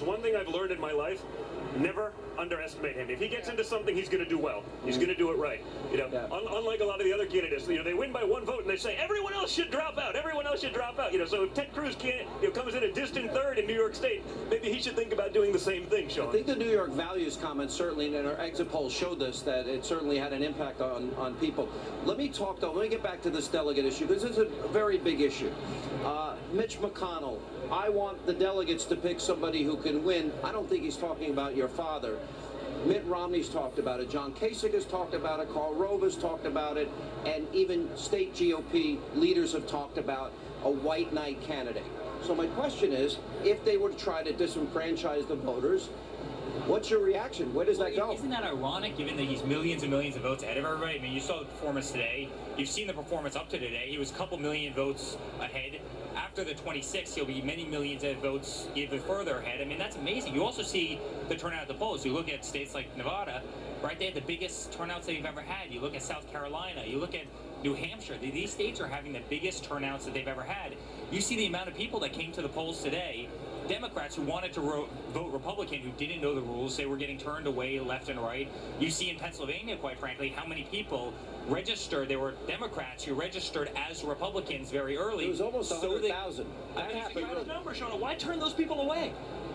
there's one thing I've learned in my life, never underestimate him. If he gets into something, he's going to do well. He's going to do it right. You know, unlike a lot of the other candidates, you know, they win by one vote and they say everyone else should drop out. Everyone else should drop out. You know, so if Ted Cruz can't, you know, comes in a distant third in New York State, maybe he should think about doing the same thing, Sean. I think the New York values comment certainly, and our exit polls showed this, that it certainly had an impact on people. Let me talk though. Let me get back to this delegate issue because it's a very big issue. Mitch McConnell. I want the delegates to pick somebody who can win. I don't think he's talking about your father. Mitt Romney's talked about it. John Kasich has talked about it. Karl Rove has talked about it. And even state GOP leaders have talked about a white knight candidate. So my question is, if they were to try to disenfranchise the voters, what's your reaction? Where does that go? Isn't that ironic, given that he's millions and millions of votes ahead of everybody? I mean, you saw the performance today. You've seen the performance up to today. He was a couple million votes ahead. After the 26th, he'll be many millions of votes even further ahead. I mean, that's amazing. You also see the turnout at the polls. You look at states like Nevada, right? They had the biggest turnouts they've ever had. You look at South Carolina. You look at New Hampshire. These states are having the biggest turnouts that they've ever had. You see the amount of people that came to the polls today. Democrats who wanted to vote Republican, who didn't know the rules, they were getting turned away left and right. You see in Pennsylvania, quite frankly, how many people registered. There were Democrats who registered as Republicans very early. It was almost 100,000. That happened. Number, Sean. Why turn those people away?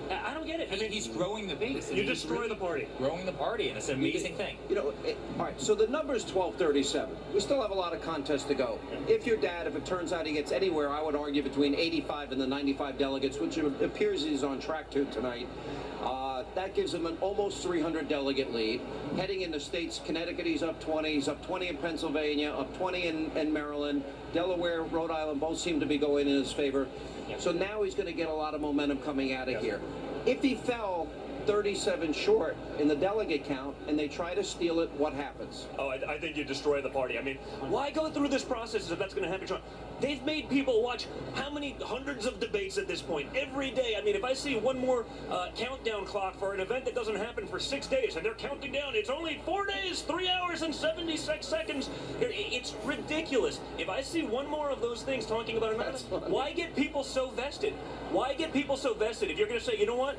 I don't get it. I mean, he's growing the base. You destroy the party. Growing the party, and it's an amazing thing. You know, all right, so the number is 1237. We still have a lot of contests to go. If your dad, if it turns out he gets anywhere, I would argue between 85 and the 95 delegates, which it appears he's on track to tonight, that gives him an almost 300 delegate lead. Heading into states, Connecticut, he's up 20. He's up 20 in Pennsylvania, up 20 in Maryland. Delaware, Rhode Island both seem to be going in his favor. Yep. So now he's going to get a lot of momentum coming out of here. If he fell 37 short in the delegate count and they try to steal it, what happens? Oh, I think you destroy the party. I mean, why go through this process if that's going to happen, Sean? They've made people watch how many hundreds of debates at this point every day. I mean, if I see one more countdown clock for an event that doesn't happen for 6 days and they're counting down, it's only 4 days, 3 hours and 76 seconds. It's ridiculous. If I see one more of those things talking about another, why get people so vested? Why get people so vested? If you're going to say, you know what,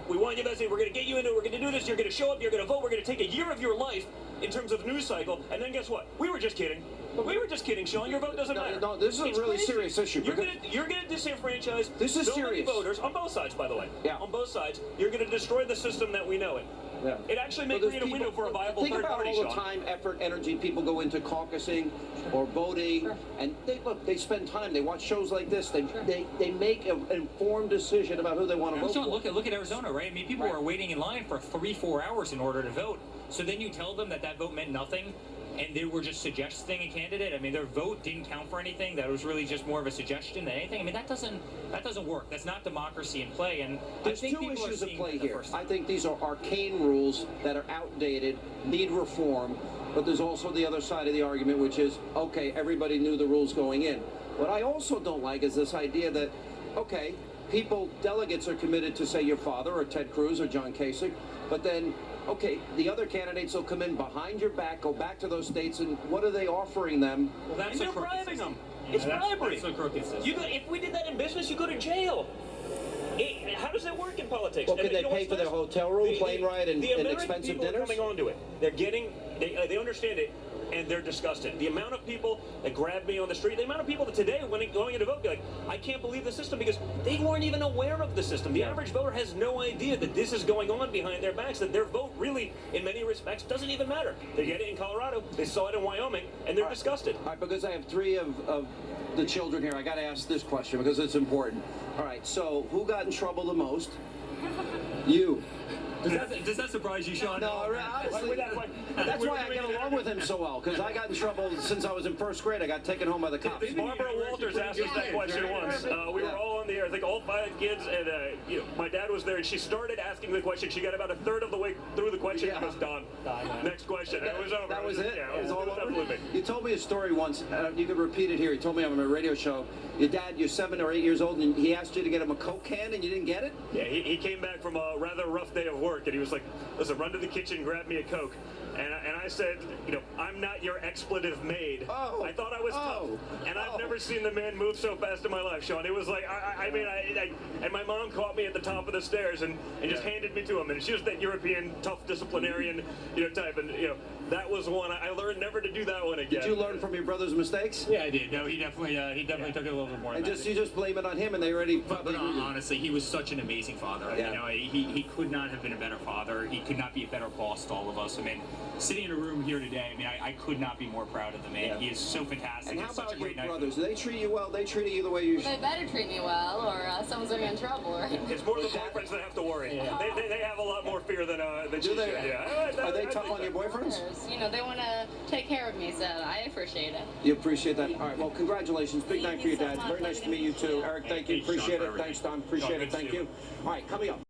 we want you vested, we're going to get you into it, we're going to do this, you're going to show up, you're going to vote, we're going to take a year of your life in terms of news cycle, and then guess what? We were just kidding. We were just kidding, Sean. Your vote doesn't matter. No, this is a really serious issue. You're gonna disenfranchise so many voters on both sides, by the way. Yeah. On both sides, you're gonna destroy the system that we know it. Yeah. It actually may create a window for a viable third party, Think about all the time, effort, energy people go into caucusing or voting, and they spend time. They watch shows like this. They make an informed decision about who they want to vote for. Look at Arizona, right? I mean, people were waiting in line for 3-4 hours in order to vote. So then you tell them that vote meant nothing, and they were just suggesting a candidate. I mean, their vote didn't count for anything. That was really just more of a suggestion than anything. I mean, that doesn't work. That's not democracy in play. And there's two issues at play here. I think these are arcane rules that are outdated, need reform. But there's also the other side of the argument, which is, okay, everybody knew the rules going in. What I also don't like is this idea that, okay, delegates are committed to, say, your father or Ted Cruz or John Kasich, but then, okay, the other candidates will come in behind your back, go back to those states, and what are they offering them? Well, that's they're bribing them. It's bribery. That's a crooked system. If we did that in business, you go to jail. How does that work in politics? Well, can they pay for their hotel room, plane ride, and expensive dinners? The American people are coming onto it. They're getting, they understand it, and they're disgusted. The amount of people that grab me on the street, the amount of people that today, when going in to vote, be like, I can't believe the system, because they weren't even aware of the system. The average voter has no idea that this is going on behind their backs, that their vote really, in many respects, doesn't even matter. They get it in Colorado, they saw it in Wyoming, and they're disgusted. All right, because I have 3 of the children here, I got to ask this question because it's important. All right, so who got in trouble the most? You. Does that surprise you, Sean? No, honestly, that's why I get along with him so well, because I got in trouble since I was in 1st grade. I got taken home by the cops. Barbara Walters asked us that question once. We were all on the air, I think all 5 kids, and my dad was there, and she started asking the question. She got about a third of the way through the question and was done. Next question. It was over. That was it? Yeah, it was all over? Absolutely. You told me a story once. You could repeat it here. You told me on a radio show. Your dad, you're 7 or 8 years old, and he asked you to get him a Coke can, and you didn't get it? Yeah, he came back from a rather rough day of work, and he was like, listen, run to the kitchen, grab me a Coke. And I said, I'm not your expletive maid. Oh. I thought I was tough. And I've never seen the man move so fast in my life, Sean. It was like, and my mom caught me at the top of the stairs and just handed me to him. And she was that European, tough disciplinarian, type. And, that was one. I learned never to do that one again. Did you learn from your brother's mistakes? Yeah, I did. No, he definitely took it a little bit more. And you just blame it on him, and they already. But honestly, he was such an amazing father. Yeah. He could not have been a better father. He could not be a better boss to all of us. I mean, sitting in a room here today, I could not be more proud of the man. Yeah. He is so fantastic. And how It's such about a your great night. brothers? Do they treat you well? They treat you the way you should? They better treat me well, or someone's gonna get in trouble. Right? It's more the boyfriends that have to worry. Yeah. They have a lot more fear than Do she they? should. Yeah. Are they tough on your boyfriends? They want to take care of me, so I appreciate it. You appreciate that? All right, well, congratulations. Big night Thank for your you so dad. much. Very nice to meet you, too. Eric, thank you. Thanks, Sean, Appreciate for it. Thanks, everything. Don. Appreciate Sean, it. good to Thank see you. All right, coming up.